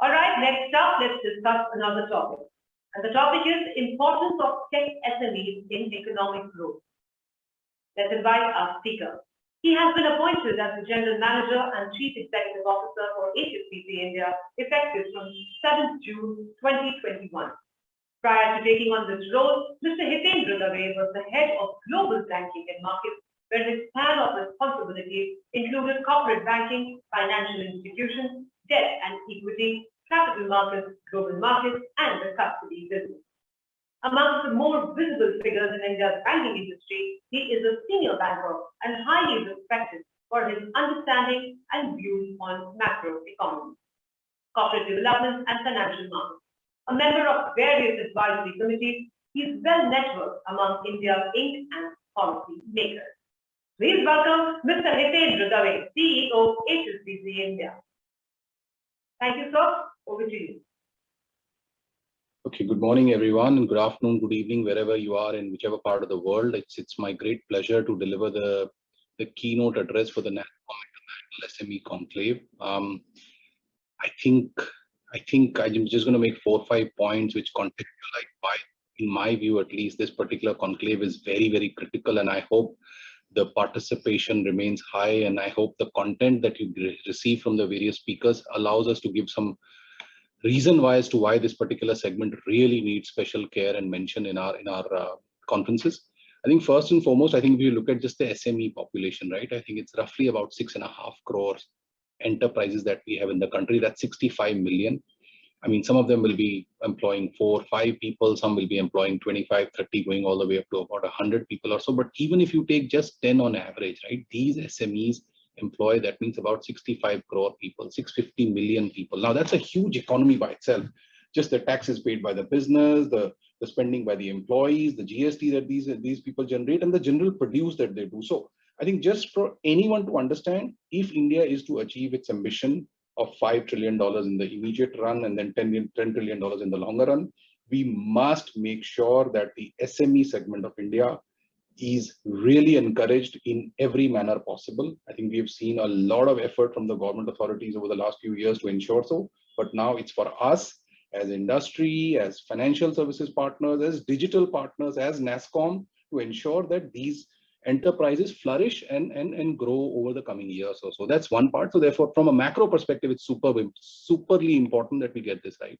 All right, next up, let's discuss another topic. And the topic is importance of tech SMEs in economic growth. Let's invite our speaker. He has been appointed as the General Manager and Chief Executive Officer for HSBC India, effective from 7th June 2021. Prior to taking on this role, Mr. Hitendra Dave was the head of global banking and markets, where his span of responsibilities included corporate banking, financial institutions, debt and equity, capital markets, global markets, and the custody business. Amongst the more visible figures in India's banking industry, he is a senior banker and highly respected for his understanding and views on macroeconomy, corporate development, and financial markets. A member of various advisory committees, he is well networked among India's ink and policy makers. Please welcome Mr. Hitendra Dave, CEO, HSBC India. Thank you, sir. Over to you. Okay, good morning, everyone, and good afternoon, good evening, wherever you are in whichever part of the world. It's my great pleasure to deliver the keynote address for the NASSCOM International SME Conclave. I think I'm just going to make 4 or 5 points which contextualize why, in my view at least, this particular conclave is very, very critical, and I hope the participation remains high, and I hope the content that you receive from the various speakers allows us to give some reason as to why this particular segment really needs special care and mention in our conferences. I think first and foremost, I think if you look at just the SME population, right, I think it's roughly about 6.5 crores enterprises that we have in the country. That's 65 million. I mean, some of them will be employing 4 or 5 people, some will be employing 25, 30, going all the way up to about 100 people or so. But even if you take just 10 on average, right, these SMEs employ, that means about 65 crore people, 650 million people. Now that's a huge economy by itself. Just the taxes paid by the business, the spending by the employees, the GST that these people generate, and the general produce that they do. So I think just for anyone to understand, if India is to achieve its ambition of $5 trillion in the immediate run and then $10 trillion in the longer run, we must make sure that the SME segment of India is really encouraged in every manner possible. I think we've seen a lot of effort from the government authorities over the last few years to ensure so, but now it's for us as industry, as financial services partners, as digital partners, as NASSCOM, to ensure that these enterprises flourish and grow over the coming years or so. That's one part. So therefore, from a macro perspective, it's superly important that we get this right.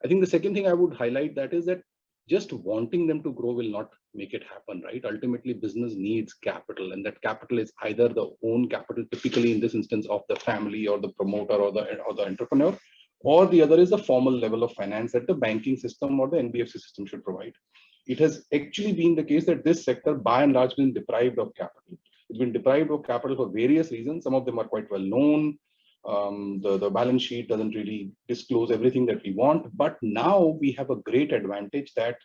I think the second thing I would highlight that is that just wanting them to grow will not make it happen, right? Ultimately, business needs capital, and that capital is either the own capital, typically in this instance of the family or the promoter or the entrepreneur, or the other is the formal level of finance that the banking system or the NBFC system should provide. It has actually been the case that this sector, by and large, been deprived of capital. It's been deprived of capital for various reasons. Some of them are quite well known. The balance sheet doesn't really disclose everything that we want, but now we have a great advantage that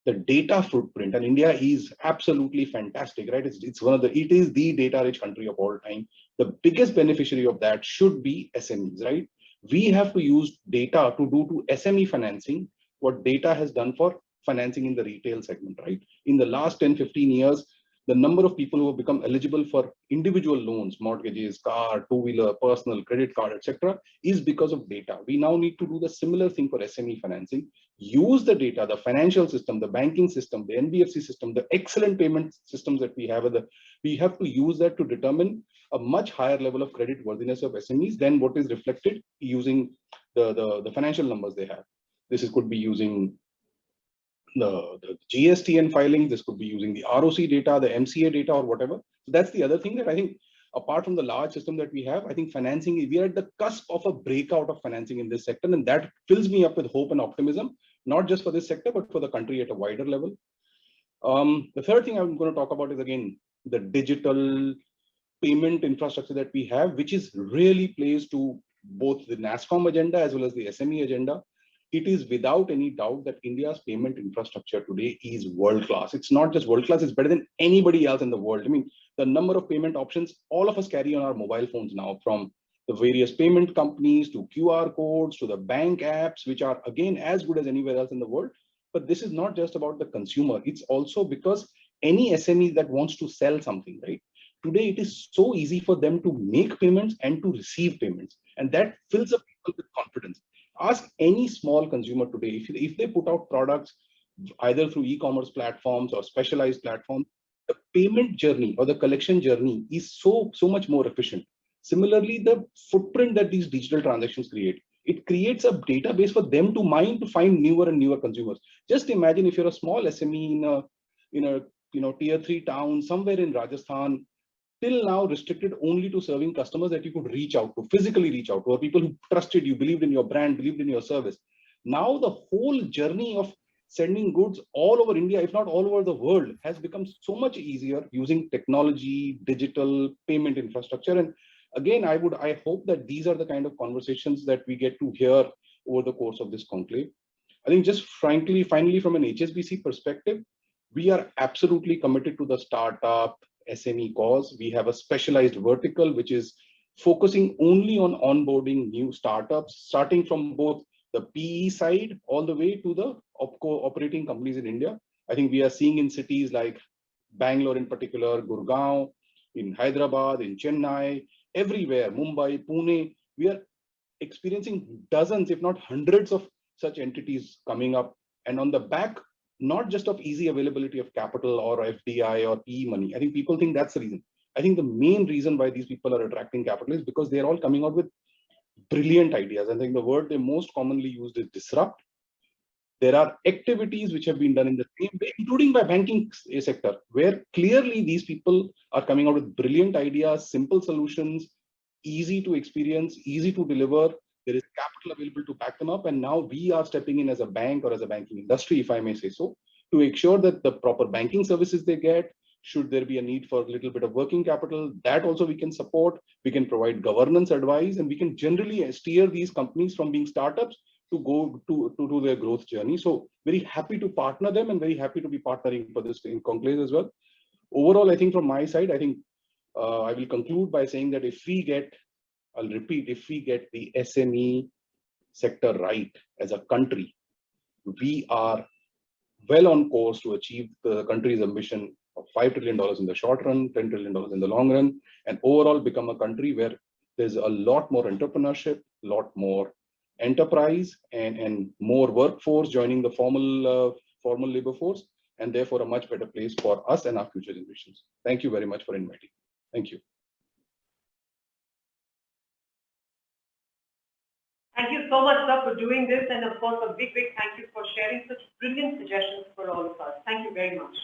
the data footprint, and India is absolutely fantastic, right? It is the data-rich country of all time. The biggest beneficiary of that should be SMEs, right? We have to use data to do to SME financing what data has done for financing in the retail segment, right? In the last 10, 15 years, the number of people who have become eligible for individual loans, mortgages, car, two-wheeler, personal, credit card, etc., is because of data. We now need to do the similar thing for SME financing. Use the data, the financial system, the banking system, the NBFC system, the excellent payment systems that we have. We have to use that to determine a much higher level of credit worthiness of SMEs than what is reflected using the financial numbers they have. This could be using the GSTN filing, this could be using the ROC data, the MCA data, or whatever. So that's the other thing that I think, apart from the large system that we have, I think financing, we are at the cusp of a breakout of financing in this sector, and that fills me up with hope and optimism, not just for this sector, but for the country at a wider level. The third thing I'm going to talk about is, again, the digital payment infrastructure that we have, which is really plays to both the NASSCOM agenda as well as the SME agenda. It is without any doubt that India's payment infrastructure today is world-class. It's not just world-class, it's better than anybody else in the world. I mean, the number of payment options all of us carry on our mobile phones now, from the various payment companies to QR codes to the bank apps, which are, again, as good as anywhere else in the world. But this is not just about the consumer. It's also because any SME that wants to sell something, right? Today, it is so easy for them to make payments and to receive payments. And that fills up people with confidence. Ask any small consumer today, if they put out products either through e-commerce platforms or specialized platforms, the payment journey or the collection journey is so much more efficient. Similarly, the footprint that these digital transactions create, it creates a database for them to mine to find newer and newer consumers. Just imagine if you're a small SME in a tier 3 town somewhere in Rajasthan, till now restricted only to serving customers that you could reach out to, physically reach out to, or people who trusted you, believed in your brand, believed in your service. Now the whole journey of sending goods all over India, if not all over the world, has become so much easier using technology, digital payment infrastructure. And again, I hope that these are the kind of conversations that we get to hear over the course of this conclave. I think just finally, from an HSBC perspective, we are absolutely committed to the startup SME cause. We have a specialized vertical which is focusing only on onboarding new startups, starting from both the PE side all the way to the OpCo operating companies in India. I think we are seeing in cities like Bangalore in particular, Gurgaon, in Hyderabad, in Chennai, everywhere, Mumbai, Pune, we are experiencing dozens, if not hundreds of such entities coming up. And on the back, not just of easy availability of capital or FDI or PE money. I think people think that's the reason. I think the main reason why these people are attracting capital is because they're all coming out with brilliant ideas. I think the word they most commonly used is disrupt. There are activities which have been done in the same way, including by banking sector, where clearly these people are coming out with brilliant ideas, simple solutions, easy to experience, easy to deliver. There is capital available to back them up. And now we are stepping in as a bank or as a banking industry, if I may say so, to ensure that the proper banking services they get, should there be a need for a little bit of working capital, that also we can support. We can provide governance advice, and we can generally steer these companies from being startups to go to their growth journey. So very happy to partner them and very happy to be partnering for this in conclave as well. Overall, I think from my side, I think I will conclude by saying that if we get, I'll repeat, if we get the SME sector right as a country, we are well on course to achieve the country's ambition of $5 trillion in the short run, $10 trillion in the long run, and overall become a country where there's a lot more entrepreneurship, a lot more enterprise, and more workforce joining the formal labor force, and therefore a much better place for us and our future generations. Thank you very much for inviting. Thank you. Thank you so much, sir, for doing this, and of course, a big thank you for sharing such brilliant suggestions for all of us. Thank you very much.